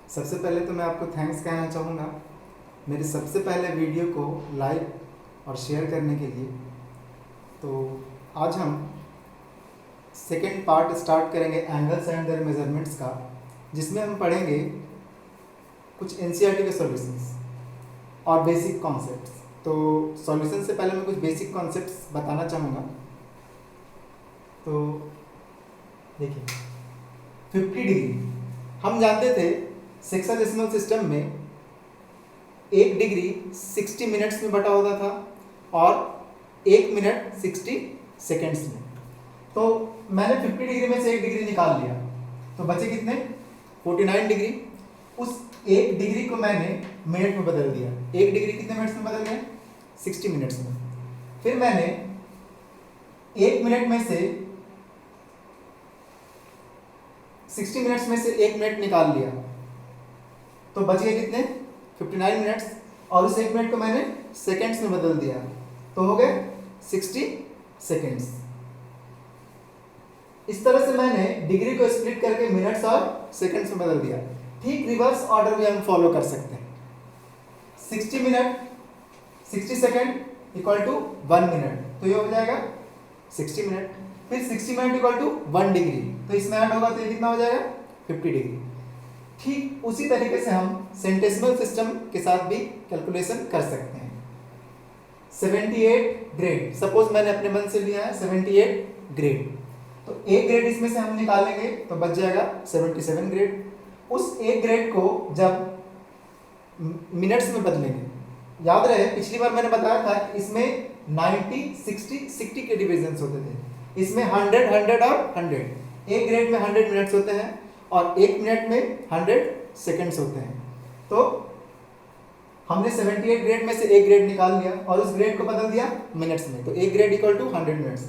सबसे पहले तो मैं आपको थैंक्स कहना चाहूँगा मेरे सबसे पहले वीडियो को लाइक और शेयर करने के लिए। तो आज हम सेकेंड पार्ट स्टार्ट करेंगे एंगल्स एंड देयर मेजरमेंट्स का, जिसमें हम पढ़ेंगे कुछ एनसीईआरटी के सॉल्यूशंस और बेसिक कॉन्सेप्ट्स। तो सॉल्यूशन से पहले मैं कुछ बेसिक कॉन्सेप्ट्स बताना चाहूँगा। तो देखिए 50 डिग्री हम जानते थे सेक्साडेसिमल सिस्टम में 1 डिग्री 60 मिनट्स में बटा होता था और 1 मिनट 60 सेकेंड्स में। तो मैंने 50 डिग्री में से 1 डिग्री निकाल लिया, तो बचे कितने 49 डिग्री। उस 1 डिग्री को मैंने मिनट में बदल दिया। 1 डिग्री कितने मिनट्स में बदल गए 60 मिनट्स में। फिर मैंने 1 मिनट में से 60 मिनट्स में से 1 मिनट निकाल लिया, तो बच गए कितने 59 मिनट्स, और उस 1 मिनट को मैंने सेकेंड्स में बदल दिया, तो हो गए 60 सेकेंड्स। इस तरह से मैंने डिग्री को स्प्लिट करके मिनट्स और सेकेंड्स में बदल दिया। ठीक रिवर्स ऑर्डर भी हम फॉलो कर सकते हैं। 60 minute 60 second equal to 1 minute, तो ये हो जाएगा 60 मिनट। फिर 60 मिनट इक्वल टू 1 डिग्री, तो इसमें ऐड होगा तो ये कितना हो जाएगा 50 डिग्री। ठीक उसी तरीके से हम सेंटेसिमल सिस्टम के साथ भी कैलकुलेशन कर सकते हैं। 78 ग्रेड, सपोज मैंने अपने मन से लिया है 78 ग्रेड, तो एक ग्रेड इसमें से हम निकालेंगे तो बच जाएगा 77 ग्रेड। उस एक ग्रेड को जब मिनट्स में बदलेंगे, याद रहे पिछली बार मैंने बताया था इसमें 90 60 60 के डिविजन्स होते थे, इसमें 100 100 और 100। एक ग्रेड में 100 मिनट्स होते हैं और 1 मिनट में 100 सेकेंड्स होते हैं। तो हमने 78 ग्रेड में से एक ग्रेड निकाल लिया और उस ग्रेड को बदल दिया मिनट्स में, तो एक grade equal to 100 minutes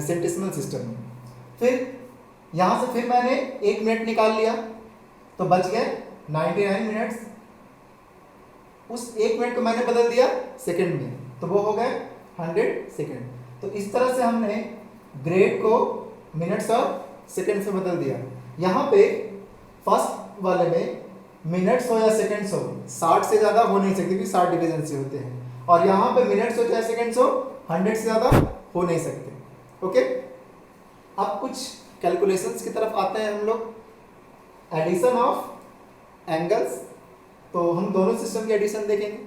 centesimal system में। फिर यहाँ से फिर मैंने 1 मिनट निकाल लिया, तो बच गए 99 मिनट्स। उस 1 मिनट को मैंने बदल दिया सेकेंड में, तो वो हो गए 100 सेकेंड। तो इस तरह से हमने ग्रेड को मिनट्स और सेकेंड्स में बदल दिया। यहाँ पे फर्स्ट वाले में मिनट्स हो या सेकेंड्स हो 60 से ज़्यादा हो नहीं सकती, क्योंकि 60 डिवीजन से होते हैं। और यहाँ पे मिनट्स हो चाहे सेकेंड्स हो 100 से ज़्यादा हो नहीं सकते। ओके, अब कुछ कैलकुलेशंस की तरफ आते हैं हम लोग। एडिशन ऑफ एंगल्स, तो हम दोनों सिस्टम की एडिशन देखेंगे।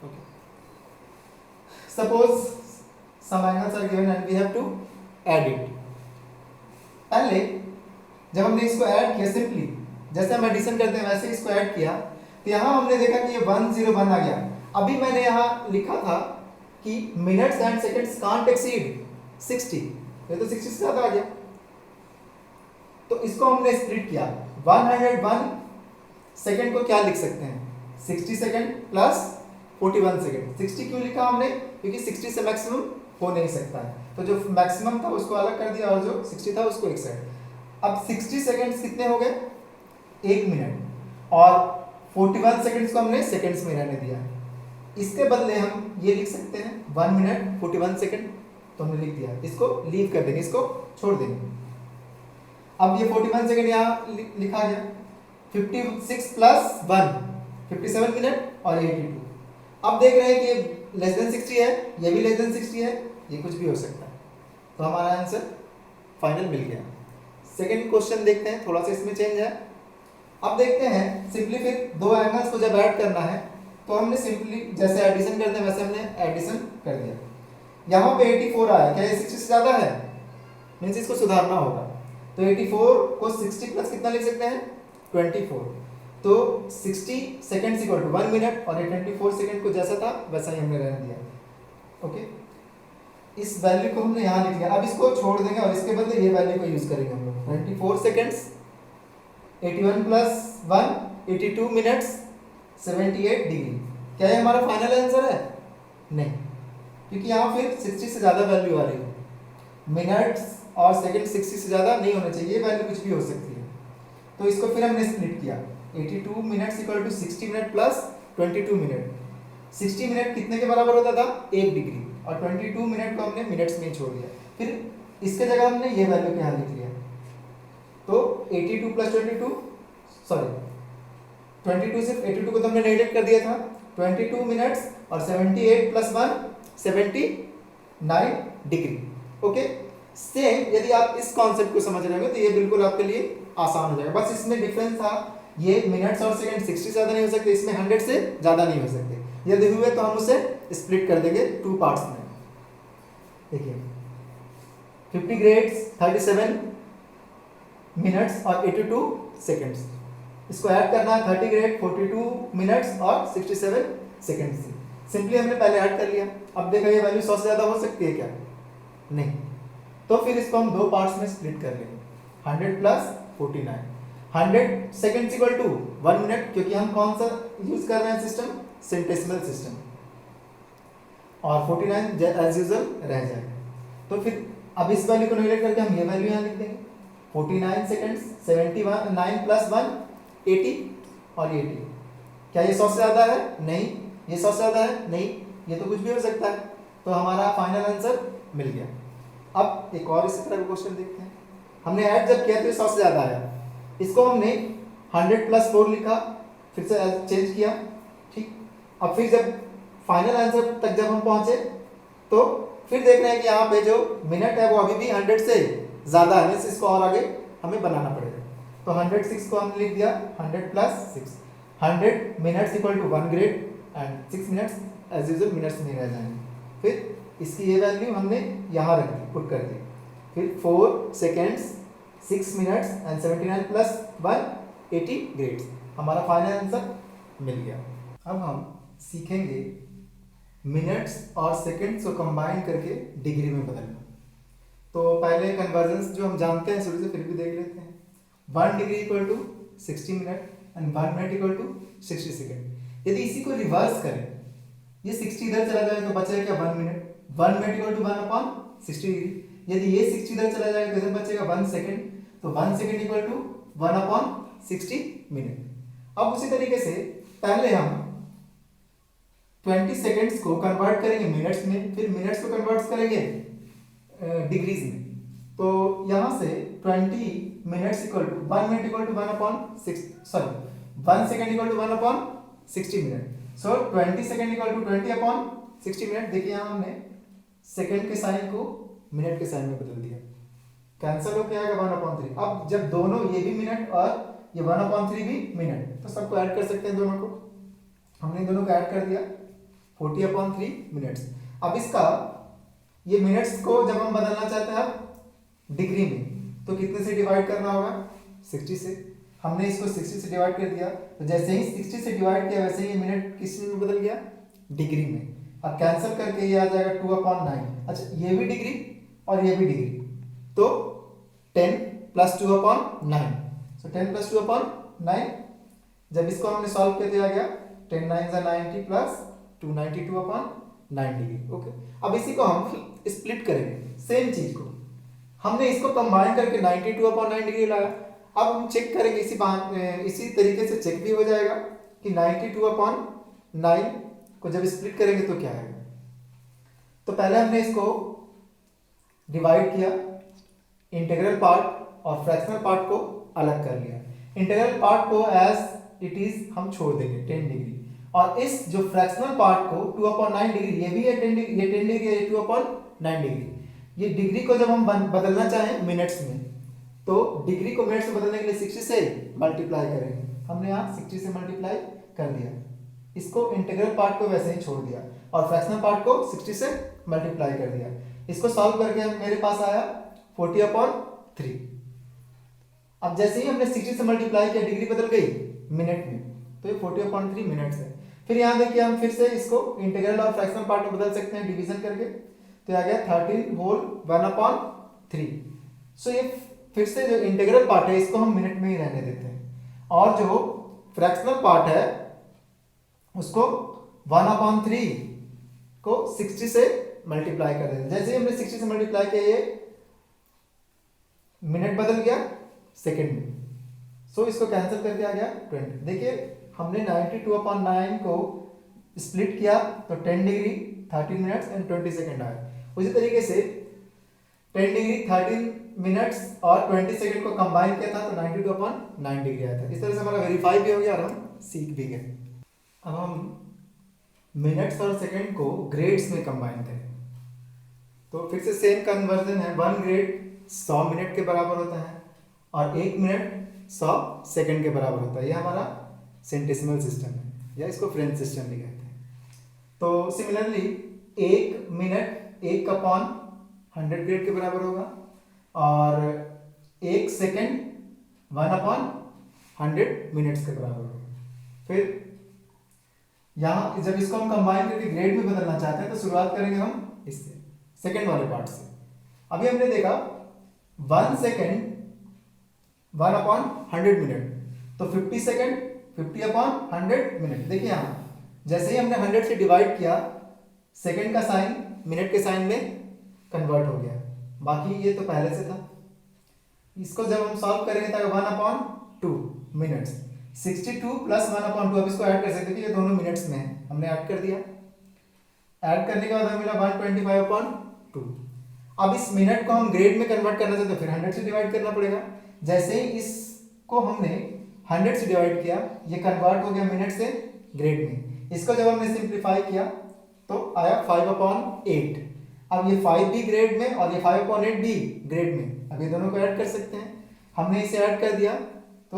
Okay, suppose some angles are given and we have to add it. पहले जब हमने इसको ऐड किया, सिंपली जैसे हम एडिशन करते हैं वैसे इसको ऐड किया, तो यहाँ हमने देखा कि ये 101 आ गया। अभी मैंने यहाँ लिखा था कि minutes and seconds can't exceed 60, ये तो 60 से ज़्यादा आ गया। तो इसको हमने स्प्लिट किया। 101 सेकेंड को क्या लिख सकते हैं 60 सेकेंड प्लस 41 सेकेंड। 60 क्यों लिखा हमने, क्योंकि 60 से मैक्सिमम हो नहीं सकता है, तो जो मैक्सिमम था उसको अलग कर दिया और जो 60 था उसको एक साइड। अब 60 सेकेंड्स कितने हो गए 1 मिनट, और 41 सेकेंड्स को हमने सेकेंड्स में रहने दिया। इसके बदले हम ये लिख सकते हैं 1 मिनट 41 सेकेंड, तो हमने लिख दिया। इसको लीव कर देंगे, इसको छोड़ देंगे। अब ये 41 सेकेंड यहाँ लिखा गया। 56 प्लस 1 57 मिनट और 82। अब देख रहे हैं कि ये लेस देन 60 है, ये भी लेस देन 60 है, ये कुछ भी हो सकता है। तो हमारा आंसर फाइनल मिल गया। सेकेंड क्वेश्चन देखते हैं, थोड़ा सा इसमें चेंज है। अब देखते हैं सिंपली फिर दो एंगल्स को जब ऐड करना है तो हमने सिंपली जैसे एडिशन करते हैं वैसे हमने एडिशन कर दिया। यहाँ पे 84 आया, क्या ये 60 से ज़्यादा है, मीन्स इसको सुधारना होगा। तो 84 को 60 प्लस कितना लिख सकते हैं 24, तो 60 सेकेंड्स इक्वल टू 1 मिनट, और ये 24 सेकेंड को जैसा था वैसा ही हमने रहने दिया। ओके, इस वैल्यू को हमने यहाँ लिख लिया। अब इसको छोड़ देंगे और इसके बदले ये वैल्यू को यूज करेंगे हम लोग। 24 सेकेंड्स 81 प्लस 1 82 मिनट्स 78 डिग्री। क्या ये हमारा फाइनल आंसर है, नहीं, क्योंकि यहाँ फिर 60 से ज़्यादा वैल्यू आ रही है। मिनट्स और सेकेंड 60 से ज़्यादा नहीं होना चाहिए, ये वैल्यू कुछ भी हो सकती है। तो इसको फिर हमने स्प्लिट किया। 82 minutes equal to 60 minute plus 22 minute. 60 minute कितने के बराबर होता था 1 डिग्री, और 22 मिनट को हमने मिनट्स में ही छोड़ दिया। फिर इसके जगह हमने ये वैल्यू यहाँ लिख लिया। तो 82 प्लस 22 सॉरी 22 से 82 को तो हमने नेगलेक्ट कर दिया था, 22 मिनट्स और 78 प्लस 1 79 डिग्री। ओके, सेम यदि आप इस कॉन्सेप्ट को समझ रहे हो तो ये बिल्कुल आपके लिए आसान हो जाएगा। बस इसमें डिफरेंस था, ये मिनट्स और सेकंड 60 से ज़्यादा नहीं हो सकते, इसमें 100 से ज़्यादा नहीं हो सकते। यदि हुए तो हम उसे स्प्लिट कर देंगे 2 पार्ट्स में। देखिए 50 ग्रेड्स 37 मिनट्स और 82 सेकंड्स, इसको ऐड करना है 30 ग्रेड 42 मिनट्स और 67 सेकंड्स से। सिंपली हमने पहले ऐड कर लिया। अब देखा ये वैल्यू 100 से ज़्यादा हो सकती है क्या? नहीं। तो फिर इसको हम 2 पार्ट्स में स्प्लिट कर लेंगे, 100 plus 49। 100 seconds equal to 1 minute, क्योंकि हम कौन सा यूज कर रहे हैं सिस्टम? Centesimal system. और 49 एज यूजुअल रह जाएगा। तो फिर अब इस वैल्यू को नेगलेक्ट करके हम ये वैल्यू यहाँ लिख देंगे, 49 सेकंड्स 79 प्लस 1 80 और 80। क्या ये 100 से ज़्यादा है? नहीं। ये 100 से ज़्यादा है? नहीं। ये तो कुछ भी हो सकता है। तो हमारा फाइनल आंसर मिल गया। अब एक और इसी तरह का क्वेश्चन देखते हैं। हमने ऐड जब किया तो ये 100 से ज़्यादा आया, इसको हमने 100 प्लस 4 लिखा, फिर से चेंज किया, ठीक। अब फिर जब फाइनल आंसर तक जब हम पहुंचे तो फिर देख रहे हैं कि यहाँ पे जो मिनट है वो अभी भी 100 से ज़्यादा है, इसको और आगे हमें बनाना पड़ेगा। तो 106 को हमने लिख दिया 100 plus 6, 100 minutes equal to 1 grade and 6 minutes as usual minutes में रह जाएंगे। फिर इसकी ये वैल्यू हमने यहाँ रख दी, पुट कर दी। फिर 4 seconds 6 minutes and 79 plus 1 80 grades, हमारा फाइनल आंसर मिल गया। अब हम सीखेंगे मिनट्स और सेकेंड्स को कंबाइन करके डिग्री में बदलना। तो पहले कन्वर्जन्स जो हम जानते हैं शुरू से फिर भी देख लेते हैं। 1 degree equal to 60 minute and 1 minute equal to 60 second. यदि इसी को रिवर्स करें, ये 60 इधर चला जाए तो बचेगा क्या? 1 minute. 1 minute equal to 1/60 degree. यदि ये 60 इधर चला जाएगा तो इधर बचेगा 1 सेकेंड, तो 1 सेकेंड इक्वल टू 1/60 मिनट। अब उसी तरीके से पहले हम 20 सेकेंड्स को कन्वर्ट करेंगे मिनट्स में, फिर मिनट्स को कन्वर्ट करेंगे डिग्रीज में। तो यहाँ से 20 minutes equal to 1 minute equal to 1 second equal to 1/60 minute. So 20 second equal to 20/60 minute. देखिए यहाँ हमने सेकेंड के साइन को मिनट के साइन में बदल दिया, कैंसिल हो गया 1/3। अब जब दोनों ये भी मिनट और ये 1/3 भी मिनट, तो सबको ऐड कर सकते हैं दोनों को। हमने दोनों को ऐड कर दिया 40/3 मिनट्स। अब इसका ये मिनट्स को जब हम बदलना चाहते हैं अब डिग्री में, तो कितने से डिवाइड करना होगा? 60 से। हमने इसको 60 से डिवाइड कर दिया, तो जैसे ही 60 से डिवाइड किया वैसे ही मिनट किस में बदल गया? डिग्री में। अब कैंसिल करके ये आ जाएगा 2/9। अच्छा, ये भी डिग्री और ये भी डिग्री, तो 10 प्लस 2/9। सो 10 प्लस 2/9। जब इसको हमने सॉल्व किया तो आ गया 10 9 90 प्लस 292/9 डिग्री। ओके, अब इसी को हम स्प्लिट करेंगे, सेम चीज को हमने इसको कंबाइन करके 92/9 डिग्री लाया। अब हम चेक करेंगे इसी तरीके से चेक भी हो जाएगा कि 92/9 को जब स्प्लिट करेंगे तो क्या आएगा। तो पहले हमने इसको डिवाइड किया, इंटीग्रल पार्ट और फ्रैक्शनल पार्ट को अलग कर लिया। इंटीग्रल पार्ट को एज इट इज हम छोड़ देंगे 10 डिग्री, और इस जो फ्रैक्शनल पार्ट को 2/9 डिग्री, ये भी है 10 डिग्री, ये 10 डिग्री है, ये 2/9 डिग्री। ये डिग्री को जब हम बदलना चाहें मिनट्स में, तो डिग्री को मिनट्स में बदलने के लिए 60 से मल्टीप्लाई करेंगे। हमने यहाँ 60 से मल्टीप्लाई कर दिया, इसको इंटीग्रल पार्ट को वैसे ही छोड़ दिया और फ्रैक्शनल पार्ट को 60 से मल्टीप्लाई कर दिया। इसको सॉल्व करके मेरे पास आया 40/3। अब जैसे ही हमने 60 से मल्टीप्लाई किया, डिग्री बदल गई मिनट में, तो ये 40/3 मिनट्स है। फिर यहाँ देखिए हम फिर से इसको इंटीग्रल और फ्रैक्शनल पार्ट में बदल सकते हैं डिवीजन करके, तो आ गया 13 होल 1/3। सो ये फिर से जो इंटीग्रल पार्ट है इसको हम मिनट में ही रहने देते हैं, और जो फ्रैक्शनल पार्ट है उसको 1/3 को 60 से मल्टीप्लाई कर देते हैं। जैसे ही हमने 60 से मल्टीप्लाई किया, ये मिनट बदल गया सेकेंड में। सो इसको कैंसिल करके आ गया 20। देखिए हमने 92/9 को स्प्लिट किया तो 10 डिग्री 13 मिनट्स एंड 20 सेकेंड आया। उसी तरीके से 10 डिग्री 13 मिनट्स और 20 सेकेंड को कंबाइन किया था तो 92/9 डिग्री आया था। इस तरह से हमारा वेरीफाई भी हो गया और हम सीख भी गए। अब हम मिनट्स और सेकंड को ग्रेड्स में कंबाइन करें, तो फिर से सेम कन्वर्जन है। 1 ग्रेड 100 मिनट के बराबर होता है और 1 मिनट 100 सेकंड के बराबर होता है। ये हमारा सेंटेसिमल सिस्टम है, या इसको फ्रेंच सिस्टम भी कहते हैं। तो सिमिलरली 1 मिनट 1/100 ग्रेड के बराबर होगा और 1 सेकंड 1/100 मिनट्स के बराबर होगा। फिर यहाँ जब इसको हम कंबाइन करके ग्रेड में बदलना चाहते हैं तो शुरुआत करेंगे हम इससे, सेकंड वाले पार्ट से। अभी हमने देखा 1 सेकंड 1/100 मिनट, तो 50 सेकंड 50/100 मिनट। देखिए यहाँ जैसे ही हमने 100 से डिवाइड किया, सेकंड का साइन मिनट के साइन में कन्वर्ट हो गया, बाकी ये तो पहले से था। इसको जब हम सॉल्व करेंगे तो 1/2 मिनट्स, 62 प्लस 1/2। अब इसको ऐड कर सकते हैं, ये दोनों मिनट्स में है, हमने ऐड कर दिया। ऐड करने के बाद हमें मिला 125/2। अब इस मिनट को हम ग्रेड में कन्वर्ट करना चाहते हैं, फिर 100 से डिवाइड करना पड़ेगा। जैसे ही इसको हमने 100 से डिवाइड किया, ये कन्वर्ट हो गया मिनट से ग्रेड में। इसको जब हमने सिंप्लीफाई किया तो आया 5/8। अब ये 5 भी ग्रेड में और ये 5/8 भी ग्रेड में, अब ये दोनों को ऐड कर सकते हैं। हमने इसे ऐड कर दिया तो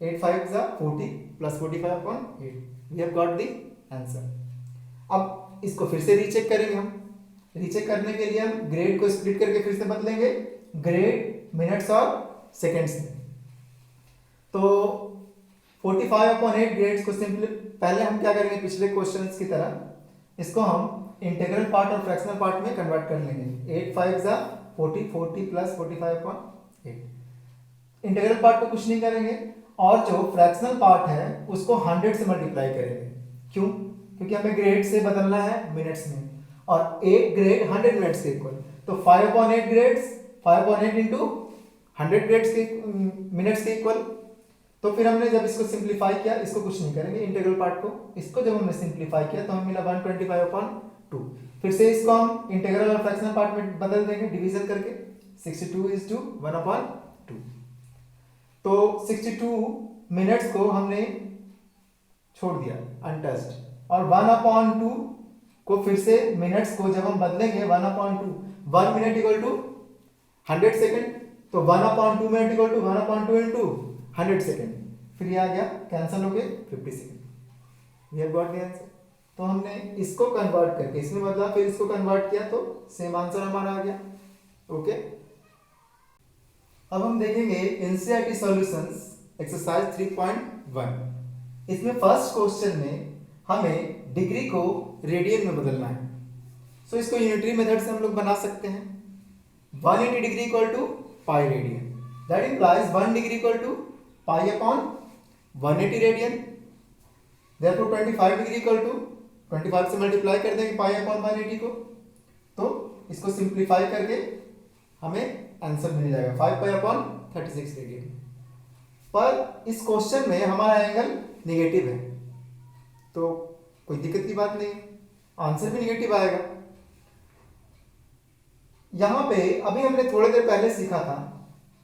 8 5 40 प्लस 45/8, we have got the answer. अब इसको फिर से रीचेक करेंगे हम। रीचेक करने के लिए हम ग्रेड को स्प्लिट करके फिर से बदलेंगे ग्रेड मिनट्स और सेकंड्स में। तो 45/8 ग्रेड्स को सिंपली पहले हम क्या करेंगे, पिछले क्वेश्चंस की तरह इसको हम इंटीग्रल पार्ट और फ्रैक्शनल पार्ट में कन्वर्ट कर लेंगे। 8 5 40 40 प्लस 45/8। इंटीग्रल पार्ट को कुछ नहीं करेंगे और जो फ्रैक्शनल पार्ट है उसको 100 से मल्टीप्लाई करेंगे। क्यों? क्योंकि हमें ग्रेड से बदलना है मिनट्स में, और एक ग्रेड 100 मिनट्स के इक्वल। तो 5/8 ग्रेड्स 5/8 इंटू 100 ग्रेड्स के मिनट्स के इक्वल। तो फिर हमने जब इसको सिंप्लीफाई किया, इसको कुछ नहीं करेंगे इंटीग्रल पार्ट को, इसको जब हमने सिंप्लीफाई किया तो हमें मिला 125/2। फिर से इसको हम इंटीग्रल और फ्रैक्शनल पार्ट में बदल देंगे डिवीजन करके, 62:1/2। तो 62 मिनट्स को हमने छोड़ दिया अनटच्ड, और 1/2 को फिर से मिनट्स को जब हम बदलेंगे 1/2, 1 मिनट इक्वल टू 100 सेकंड, तो 1/2 minute equal to 1/2 into 100 second. फिर ये आ गया कैंसिल हो गए 50 second. We have got the answer. तो हमने इसको कन्वर्ट करके इसमें बदला, फिर इसको कन्वर्ट किया तो सेम आंसर हमारा आ गया। ओके, अब हम देखेंगे एनसीईआरटी सॉल्यूशंस एक्सरसाइज 3.1। इसमें फर्स्ट क्वेश्चन में हमें डिग्री को रेडियन में बदलना है। सो इसको यूनिटरी मेथड से हम लोग बना सकते हैं। 180 degree equal to pi radian, that implies 1 degree equal to pi upon 180 radian. Therefore 25 degree equal to 25 से मल्टीप्लाई कर देंगे पाई अपॉन 180 को, तो इसको सिंप्लीफाई करके हमें आंसर मिल जाएगा 5 पाई अपॉन 36 रेडियन। पर इस क्वेश्चन में हमारा एंगल नेगेटिव है, तो कोई दिक्कत की बात नहीं, आंसर भी नेगेटिव आएगा। यहां पे अभी हमने थोड़ी देर पहले सीखा था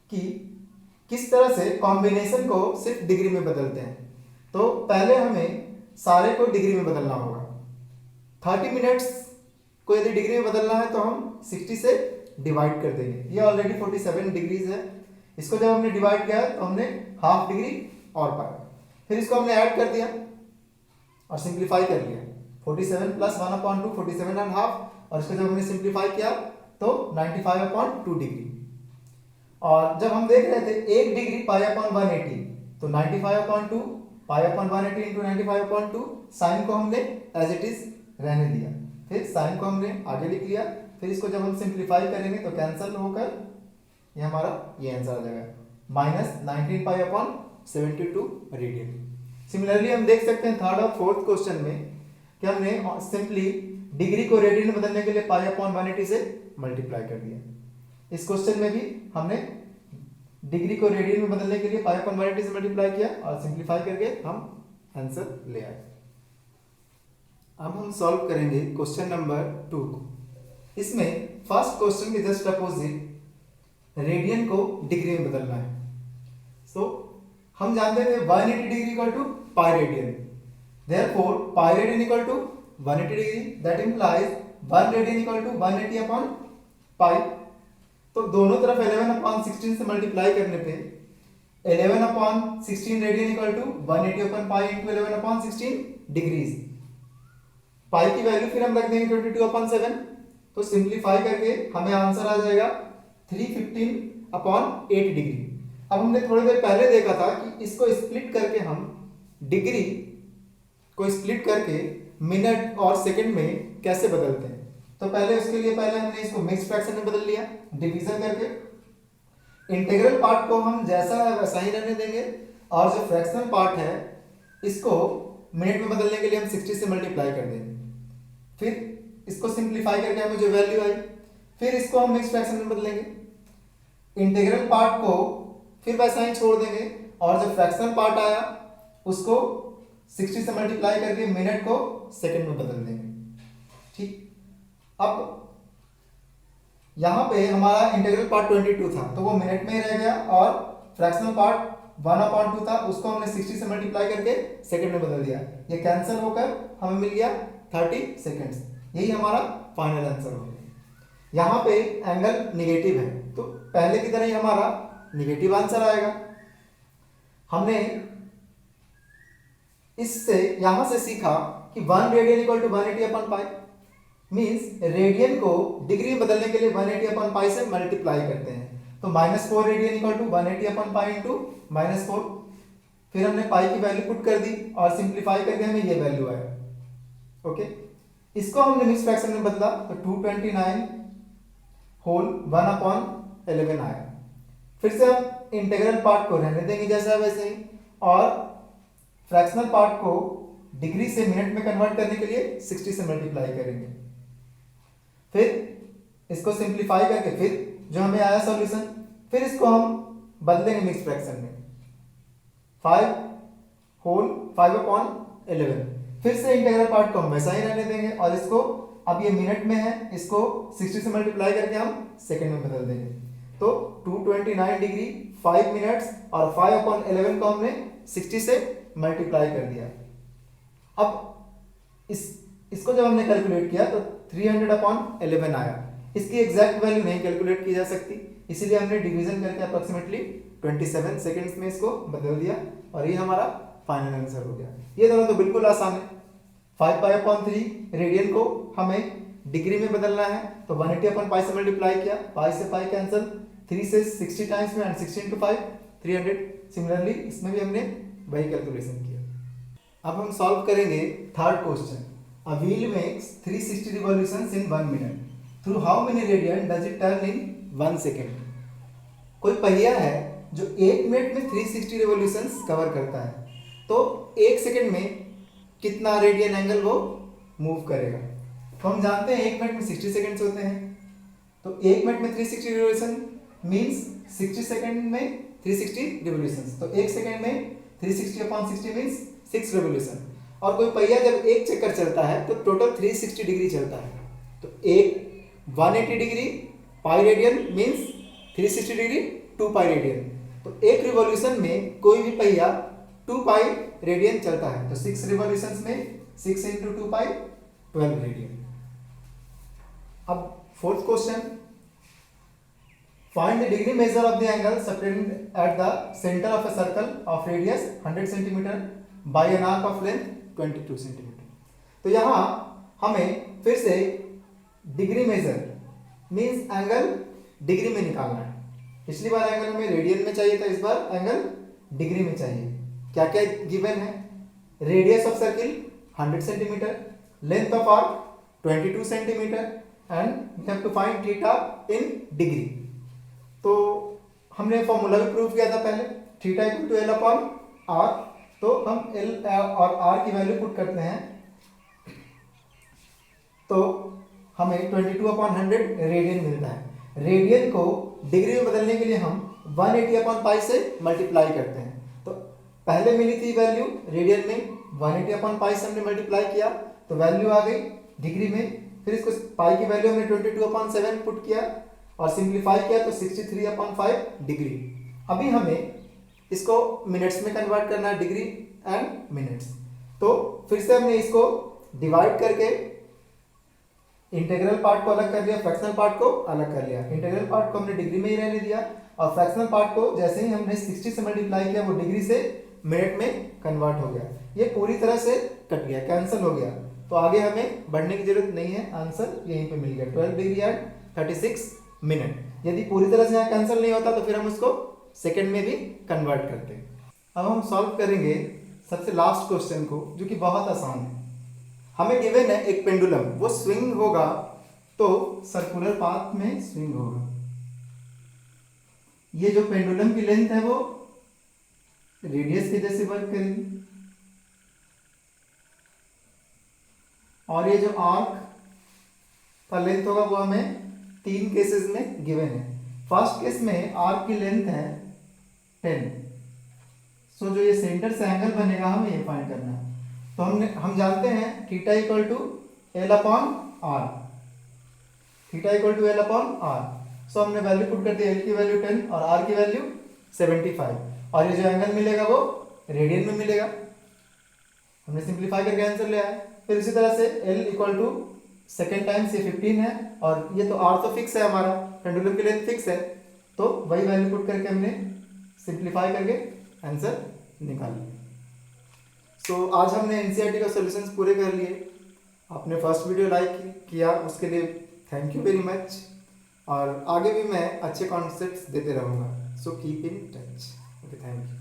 कि किस तरह से कॉम्बिनेशन को सिर्फ डिग्री में बदलते हैं। तो पहले हमें सारे को डिग्री में बदलना होगा। 30 मिनट्स को यदि डिग्री में बदलना है तो हम 60 से डिवाइड कर देंगे। ये ऑलरेडी 47 डिग्रीज है, इसको जब हमने डिवाइड किया तो हमने हाफ डिग्री और पाया, फिर इसको हमने ऐड कर दिया और सिंप्लीफाई कर लिया। 47 प्लस 1/2 47.5, और इसको जब हमने सिंप्लीफाई किया तो 95/2 डिग्री। और जब हम देख रहे थे 1 डिग्री पाई अपॉन 180, तो 95/2 पाई अपॉन 180 इंटू 95/2, साइन को हमने एज इट इज रहने दिया, फिर साइन को हमने आगे लिख लिया। फिर इसको जब हम सिंप्लीफाई करेंगे तो कैंसिल होकर ये हमारा ये आंसर आ जाएगा -19 पाई अपॉन 72 रेडियन। सिमिलरली हम देख सकते हैं थर्ड और फोर्थ क्वेश्चन में कि हमने सिंपली डिग्री को रेडियन में बदलने के लिए पाई अपॉन 180 से मल्टीप्लाई कर दिया। इस क्वेश्चन में भी हमने डिग्री को रेडियन में बदलने के लिए पाई अपॉन 180 से मल्टीप्लाई किया और सिंप्लीफाई करके हम आंसर ले आए। अब हम सॉल्व करेंगे क्वेश्चन नंबर 2 को। इसमें फर्स्ट क्वेश्चन के जस्ट अपोजिट रेडियन को डिग्री में बदलना है। सो हम जानते थे 180 degree equal to pi radian. Therefore pi radian equal to 180 degree, that implies 1 radian equal to 180 upon pi. तो दोनों तरफ 11 अपॉन 16 से मल्टीप्लाई करने पे 11 upon 16 radian equal to 180 upon pi into 11 upon 16 degrees. Pi की वैल्यू फिर हम रख देंगे 22 अपॉन 7, तो सिंप्लीफाई करके हमें आंसर आ जाएगा 315 अपॉन 8 डिग्री। अब हमने थोड़ी देर पहले देखा था कि इसको स्प्लिट करके हम डिग्री को स्प्लिट करके मिनट और सेकंड में कैसे बदलते हैं। तो पहले उसके लिए पहले हमने इसको मिक्स फ्रैक्शन में बदल लिया डिवीजन करके। इंटीग्रल पार्ट को हम जैसा है वैसा ही रहने देंगे और जो फ्रैक्शनल पार्ट है इसको मिनट में बदलने के लिए हम 60 से मल्टीप्लाई कर देंगे। फिर इसको सिंप्लीफाई करके हमें जो वैल्यू आई, फिर इसको हम मिक्स फ्रैक्शन में बदलेंगे। इंटीग्रल पार्ट को फिर वैसा ही छोड़ देंगे और जो फ्रैक्शनल पार्ट आया उसको 60 से मल्टीप्लाई करके मिनट को सेकंड में बदल देंगे। ठीक, अब यहां पे हमारा इंटीग्रल पार्ट 22 था तो वो मिनट में ही रह गया और फ्रैक्शनल पार्ट 1/2 था उसको हमने 60 से मल्टीप्लाई करके सेकंड में बदल दिया। ये कैंसिल होकर हमें मिल गया 30 सेकंड्स। यही हमारा फाइनल आंसर हो गया। यहाँ पे एंगल निगेटिव है तो पहले की तरह ही हमारा निगेटिव आंसर आएगा। हमने इससे यहां से सीखा कि 1 radian equal to 180 upon pi, means radian को डिग्री में बदलने के लिए 180 अपॉन पाई से मल्टीप्लाई करते हैं। तो -4 radian equal to 180 upon pi into -4। फिर हमने पाई की वैल्यू पुट कर दी और सिंप्लीफाई करके हमें ये वैल्यू आया। ओके, इसको हमने मिक्स फ्रैक्शन में बदला तो 229 होल 1/11 आया। फिर से हम इंटीग्रल पार्ट को रहने देंगे जैसा वैसे ही और फ्रैक्शनल पार्ट को डिग्री से मिनट में कन्वर्ट करने के लिए 60 से मल्टीप्लाई करेंगे। फिर इसको सिंप्लीफाई करके फिर जो हमें आया सॉल्यूशन, फिर इसको हम बदलेंगे मिक्स फ्रैक्शन में 5 होल 5/11। फिर से इंटीग्रल पार्ट को हम वैसा ही रहने देंगे और इसको अब ये मिनट में है इसको 60 से मल्टीप्लाई करके हम सेकंड में बदल देंगे। तो 229 डिग्री 5 मिनट्स और 5/11 को हमने 60 से मल्टीप्लाई कर दिया। अब इसको जब हमने कैलकुलेट किया तो 300/11 आया। इसकी एग्जैक्ट वैल्यू नहीं कैलकुलेट की जा सकती, इसीलिए हमने डिवीजन करके अप्रोक्सीमेटली 27 सेकंड्स में इसको बदल दिया और ये हमारा फाइनल आंसर हो गया। ये दोनों तो बिल्कुल आसान है। 5π/3 रेडियन को हमें डिग्री में बदलना है तो 180/π से मल्टीप्लाई किया, पाई से पाई कैंसिल, 3 से 60 टाइम्स में एंड 16 into 5 300। सिमिलरली इसमें भी हमने वही कैलकुलेशन किया। अब हम सॉल्व करेंगे third question. A wheel makes 360 revolutions in 1 minute. Through how many radian does it turn in 1 second. कोई पहिया है जो 1 मिनट में 360 रिवॉल्यूशंस कवर करता है, तो 1 सेकेंड में कितना रेडियन एंगल वो मूव करेगा। तो हम जानते हैं 1 मिनट में 60 सेकंड्स होते हैं, तो 1 मिनट में 360 रिवॉल्यूशन मींस 60 सेकंड में 360 रिवॉल्यूशंस। तो 1 सेकंड में 360/60 मींस 6 रिवॉल्यूशन। और कोई पहिया जब एक चक्कर चलता है तो टोटल 360 डिग्री चलता है, तो 180 degree pi radian means 360 degree 2 pi radian. तो एक रिवॉल्यूशन में कोई भी पहिया 2 पाई रेडियन चलता है, तो 6 रिवॉल्यूशंस में 6 into 2 पाई 12 रेडियन। अब fourth question, find the degree measure of the angle separating at the center of a circle of radius 100 cm by an arc of length 22 cm। तो यहाँ हमें फिर से degree measure means angle degree में निकालना है। पिछली बार एंगल हमें रेडियन में चाहिए था, इस बार एंगल डिग्री में चाहिए। क्या क्या गिवन है? Radius of circle 100 centimetre, length of arc 22 centimetre and we have to find theta in degree. तो हमने फॉर्मूला भी प्रूव किया था पहले, थीटा इक्वल टू L/R। तो हम L और R की वैल्यू पुट करते हैं तो हमें 22/100 रेडियन मिलता है। रेडियन को डिग्री में बदलने के लिए हम 180/π से मल्टीप्लाई करते हैं। तो पहले मिली थी वैल्यू रेडियन में, 180/π से हमने मल्टीप्लाई किया तो वैल्यू आ गई डिग्री में। फिर इसको पाई की वैल्यू हमने 22/7 पुट किया और सिंप्लीफाई किया तो 63/5 डिग्री। अभी हमें इसको मिनट्स में कन्वर्ट करना है डिग्री, एंड मिनट्स। तो फिर से हमने इसको डिवाइड करके इंटीग्रल पार्ट को अलग कर लिया, फ्रैक्शनल पार्ट को अलग कर लिया। इंटीग्रल पार्ट को हमने डिग्री में ही रहने दिया और फ्रैक्शनल पार्ट को जैसे ही हमने 60 से मल्टीप्लाई किया वो डिग्री से मिनट में कन्वर्ट हो गया। ये पूरी तरह से कट गया, कैंसिल हो गया। तो आगे हमें बढ़ने की जरूरत नहीं है, आंसर यहीं पे मिल गया 12 डिग्री एंड 36 मिनट। यदि पूरी तरह से यहाँ कैंसिल नहीं होता तो फिर हम उसको सेकंड में भी कन्वर्ट करते हैं। अब हम सॉल्व करेंगे सबसे लास्ट क्वेश्चन को, जो कि बहुत आसान है। हमें गिवन है एक पेंडुलम, वो स्विंग होगा तो सर्कुलर पाथ में स्विंग होगा। ये जो पेंडुलम की लेंथ है वो रेडियस के जैसे वर्क करेगी और ये जो आर्क का लेंथ होगा वो हमें 3 केसेस में गिवन है। फर्स्ट केस में आर्क की लेंथ है 10। सो जो ये सेंटर से एंगल बनेगा हमें ये फाइंड करना है। तो हम जानते हैं theta equal to L upon R, theta equal to L upon R. So हमने वैल्यू पुट कर दी, एल की वैल्यू 10 और आर की वैल्यू 75 और ये जो एंगल मिलेगा वो रेडियन में मिलेगा। हमने सिंप्लीफाई करके आंसर ले आए। फिर इसी तरह से L equal to second times ये 15 है और ये तो आर तो फिक्स है, हमारा पेंडुलम की लेंथ फिक्स है, तो वही वैल्यू पुट करके हमने सिंप्लीफाई करके आंसर निकाल लिया। सो आज हमने एनसीईआरटी का सॉल्यूशंस पूरे कर लिए। आपने फर्स्ट वीडियो लाइक किया उसके लिए थैंक यू वेरी मच, और आगे भी मैं अच्छे कॉन्सेप्ट्स देते रहूँगा। So keep in touch. Okay, thank you.